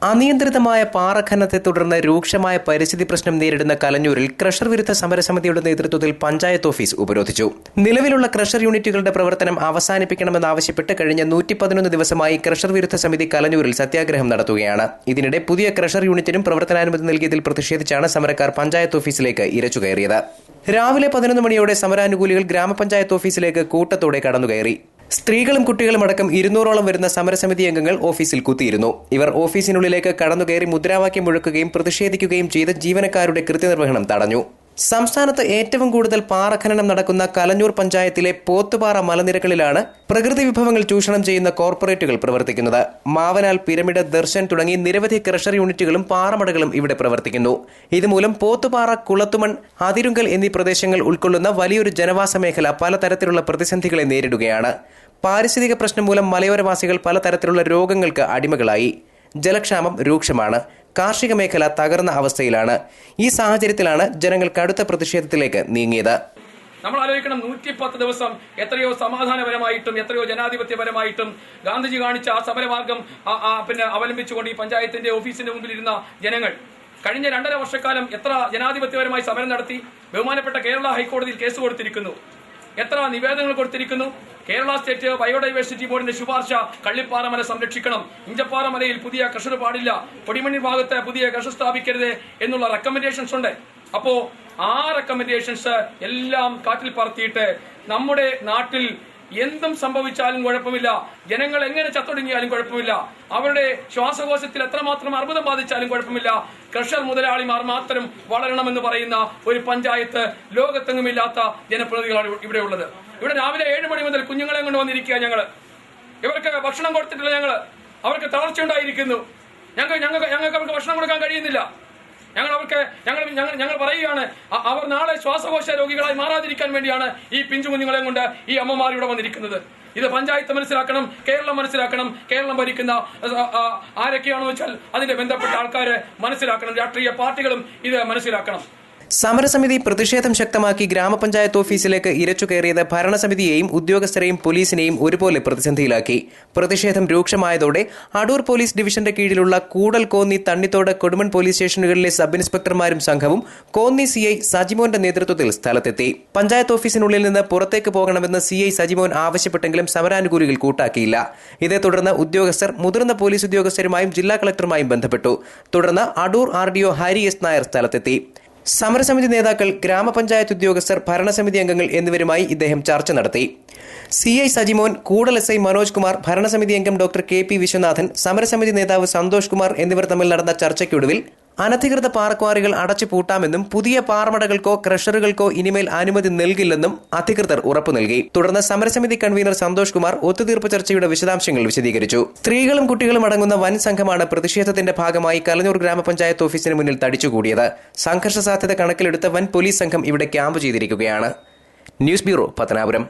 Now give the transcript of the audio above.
അനിയന്ത്രിതമായ പാറഖനനത്തെ തുടർന്ന് രൂക്ഷമായ പരിസ്ഥിതി പ്രശ്നം നേരിടുന്ന കലഞ്ഞൂരിൽ ക്രഷർ വിരുദ്ധ സമരസമിതിയുടെ നേതൃത്വത്തിൽ പഞ്ചായത്ത് ഓഫീസ് ഉപരോധിച്ചു. നിലവിലുള്ള ക്രഷർ യൂണിറ്റുകളുടെ പ്രവർത്തനം അവസാനിപ്പിക്കണമെന്നാവശ്യപ്പെട്ട് കഴിഞ്ഞ 111 ദിവസമായി ക്രഷർ വിരുദ്ധ സമിതി കലഞ്ഞൂരിൽ സത്യാഗ്രഹം നടത്തുകയാണ്. ഇതിനിടെ പുതിയ ക്രഷർ യൂണിറ്റിനും പ്രവർത്തനാനുമതി നൽകിയതിൽ പ്രതിഷേധിച്ചാണ് സമരക്കാർ പഞ്ചായത്ത് ഓഫീസിലേക്ക് ഇരച്ചുകയറിയത്. രാവിലെ 11 മണിയോടെ സമരാനുകൂലികൾ ഗ്രാമപഞ്ചായത്ത് ഓഫീസിലേക്ക് കൂട്ടത്തോടെ കടന്നുകയറി. സ്ത്രീകളും കുട്ടികളും അടക്കം 200ഓളം വരുന്ന സമരസമിതി അംഗങ്ങൾ ഓഫീസിൽ കുത്തിയിരുന്നു. ഇവർ ഓഫീസിനുള്ളിലേക്ക് കടന്നുകയറി മുദ്രാവാക്യം മുഴക്കുകയും പ്രതിഷേധിക്കുകയും ചെയ്ത് ജീവനക്കാരുടെ കൃത്യനിർവഹണം തടഞ്ഞു. സംസ്ഥാനത്ത് ഏറ്റവും കൂടുതൽ പാറഖനനം നടക്കുന്ന കലഞ്ഞൂർ പഞ്ചായത്തിലെ പോത്തുപാറ മലനിരകളിലാണ് പ്രകൃതി വിഭവങ്ങൾ ചൂഷണം ചെയ്യുന്ന കോർപ്പറേറ്റുകൾ പ്രവർത്തിക്കുന്നത്. മാവനാൽ, പിരമിഡ്, ദർശൻ തുടങ്ങി നിരവധി ക്രഷർ യൂണിറ്റുകളും പാറമടകളും ഇവിടെ പ്രവർത്തിക്കുന്നു. ഇതുമൂലം പോത്തുപാറ, കുളത്തുമൺ, അതിരുങ്കൽ എന്നീ പ്രദേശങ്ങൾ ഉൾക്കൊള്ളുന്ന വലിയൊരു ജനവാസ മേഖല പലതരത്തിലുള്ള പ്രതിസന്ധികളെ നേരിടുകയാണ്. പാരിസ്ഥിതിക പ്രശ്നം മൂലം മലയോരവാസികൾ പലതരത്തിലുള്ള രോഗങ്ങൾക്ക് അടിമകളായി. ജലക്ഷാമം രൂക്ഷമാണ്. കാർഷിക മേഖല തകർന്ന അവസ്ഥയിലാണ്. ഈ സാഹചര്യത്തിലാണ് ജനങ്ങൾ കടുത്ത പ്രതിഷേധത്തിലേക്ക് നീങ്ങിയത്. നമ്മൾ ആലോചിക്കണം, 110 ദിവസം എത്രയോ സമാധാനപരമായിട്ടും എത്രയോ ജനാധിപത്യപരമായിട്ടും ഗാന്ധിജി കാണിച്ച ആ സമരമാർഗം അവലംബിച്ചുകൊണ്ട് ഈ പഞ്ചായത്തിന്റെ ഓഫീസിന്റെ മുമ്പിൽ ഇരുന്ന ജനങ്ങൾ കഴിഞ്ഞ 2.5 വർഷക്കാലം എത്ര ജനാധിപത്യപരമായി സമരം നടത്തി. ബഹുമാനപ്പെട്ട കേരള ഹൈക്കോടതിയിൽ കേസ് കൊടുത്തിരിക്കുന്നു. എത്ര നിവേദനങ്ങൾ കൊടുത്തിരിക്കുന്നു. കേരള സ്റ്റേറ്റ് ബയോഡൈവേഴ്സിറ്റി ബോർഡിന്റെ ശുപാർശ കള്ളിപ്പാറ മല സംരക്ഷിക്കണം, ഇഞ്ചപ്പാറ മലയിൽ പുതിയ ക്രഷർ പാടില്ല, പൊടിമണ്ണി ഭാഗത്ത് പുതിയ ക്രഷർ സ്ഥാപിക്കരുത് എന്നുള്ള റെക്കമെൻഡേഷൻസ് ഉണ്ട്. അപ്പോ ആ റെക്കമെൻഡേഷൻസ് എല്ലാം കാറ്റിൽ പറത്തിയിട്ട് നമ്മുടെ നാട്ടിൽ എന്തും സംഭവിച്ചാലും കുഴപ്പമില്ല, ജനങ്ങൾ എങ്ങനെ ചത്തൊടുങ്ങിയാലും കുഴപ്പമില്ല, അവരുടെ ശ്വാസകോശത്തിൽ എത്രമാത്രം അർബുദം ബാധിച്ചാലും കുഴപ്പമില്ല, ക്രഷർ മുതലാളിമാർ മാത്രം വളരണമെന്ന് പറയുന്ന ഒരു പഞ്ചായത്ത് ലോകത്തെങ്ങുമില്ലാത്ത ജനപ്രതിനിധികളാണ് ഇവിടെ ഉള്ളത്. ഇവിടെ രാവിലെ 7 മണി മുതൽ കുഞ്ഞുങ്ങളെ കൊണ്ട് വന്നിരിക്കുക. ഇവർക്ക് ഭക്ഷണം കൊടുത്തിട്ടില്ല. അവർക്ക് തളർച്ച ഉണ്ടായിരിക്കുന്നു. ഞങ്ങൾക്ക് അവർക്ക് ഭക്ഷണം കൊടുക്കാൻ കഴിയുന്നില്ല. ഞങ്ങൾ പറയുകയാണ്, അവർ നാളെ ശ്വാസകോശ രോഗികളായി മാറാതിരിക്കാൻ വേണ്ടിയാണ് ഈ പിഞ്ചു കുഞ്ഞുങ്ങളെ കൊണ്ട് ഈ അമ്മമാർ ഇവിടെ വന്നിരിക്കുന്നത്. ഇത് പഞ്ചായത്ത് മനസ്സിലാക്കണം, കേരളം മനസ്സിലാക്കണം. കേരളം ഭരിക്കുന്ന ആരൊക്കെയാണെന്ന് വെച്ചാൽ അതിന്റെ ബന്ധപ്പെട്ട ആൾക്കാര് മനസ്സിലാക്കണം. രാഷ്ട്രീയ പാർട്ടികളും ഇത് മനസ്സിലാക്കണം. സമരസമിതി പ്രതിഷേധം ശക്തമാക്കി ഗ്രാമപഞ്ചായത്ത് ഓഫീസിലേക്ക് ഇരച്ചുകയറിയത് ഭരണസമിതിയെയും ഉദ്യോഗസ്ഥരെയും പോലീസിനെയും ഒരുപോലെ പ്രതിസന്ധിയിലാക്കി. പ്രതിഷേധം രൂക്ഷമായതോടെ അടൂർ പോലീസ് ഡിവിഷന്റെ കീഴിലുള്ള കൂടൽ, കോന്നി, തണ്ണിത്തോട്, കൊടുമൺ പോലീസ് സ്റ്റേഷനുകളിലെ സബ് ഇൻസ്പെക്ടർമാരും സംഘവും കോന്നി CI സജിമോന്റെ നേതൃത്വത്തിൽ സ്ഥലത്തെത്തി. പഞ്ചായത്ത് ഓഫീസിനുള്ളിൽ നിന്ന് പുറത്തേക്ക് പോകണമെന്ന് CI സജിമോൻ ആവശ്യപ്പെട്ടെങ്കിലും സമരാനുകൂലികൾ കൂട്ടാക്കിയില്ല. ഇതേ തുടർന്ന് ഉദ്യോഗസ്ഥർ മുതിർന്ന പോലീസ് ഉദ്യോഗസ്ഥരുമായും ജില്ലാ കളക്ടറുമായും ബന്ധപ്പെട്ടു. തുടർന്ന് അടൂർ RDO ഹരി S. നായർ സ്ഥലത്തെത്തി. സമരസമിതി നേതാക്കൾ, ഗ്രാമപഞ്ചായത്ത് ഉദ്യോഗസ്ഥർ, ഭരണസമിതി അംഗങ്ങൾ എന്നിവരുമായി ഇദ്ദേഹം ചർച്ച നടത്തി. CI സജിമോൻ, കൂടൽ SI മനോജ് കുമാർ, ഭരണസമിതി അംഗം ഡോക്ടർ KP വിശ്വനാഥൻ, സമരസമിതി നേതാവ് സന്തോഷ് കുമാർ എന്നിവർ തമ്മിൽ നടന്ന ചർച്ചയ്ക്കൊടുവിൽ അനധികൃത പാറക്വാറികൾ അടച്ചു പൂട്ടാമെന്നും പുതിയ പാറമടകൾക്കോ ക്രഷറുകൾക്കോ ഇനിമേൽ അനുമതി നൽകില്ലെന്നും അധികൃതർ ഉറപ്പു നൽകി. തുടർന്ന് സമരസമിതി കൺവീനർ സന്തോഷ് കുമാർ ഒത്തുതീർപ്പ് ചർച്ചയുടെ വിശദാംശങ്ങൾ വിശദീകരിച്ചു. സ്ത്രീകളും കുട്ടികളും അടങ്ങുന്ന വൻ സംഘമാണ് പ്രതിഷേധത്തിന്റെ ഭാഗമായി കലഞ്ഞൂർ ഗ്രാമപഞ്ചായത്ത് ഓഫീസിന് മുന്നിൽ തടിച്ചുകൂടിയത്. സംഘർഷ സാധ്യത കണക്കിലെടുത്ത് വൻ പോലീസ് സംഘം ഇവിടെ ക്യാമ്പ് ചെയ്തിരിക്കുകയാണ്. News bureau, Pathanapuram.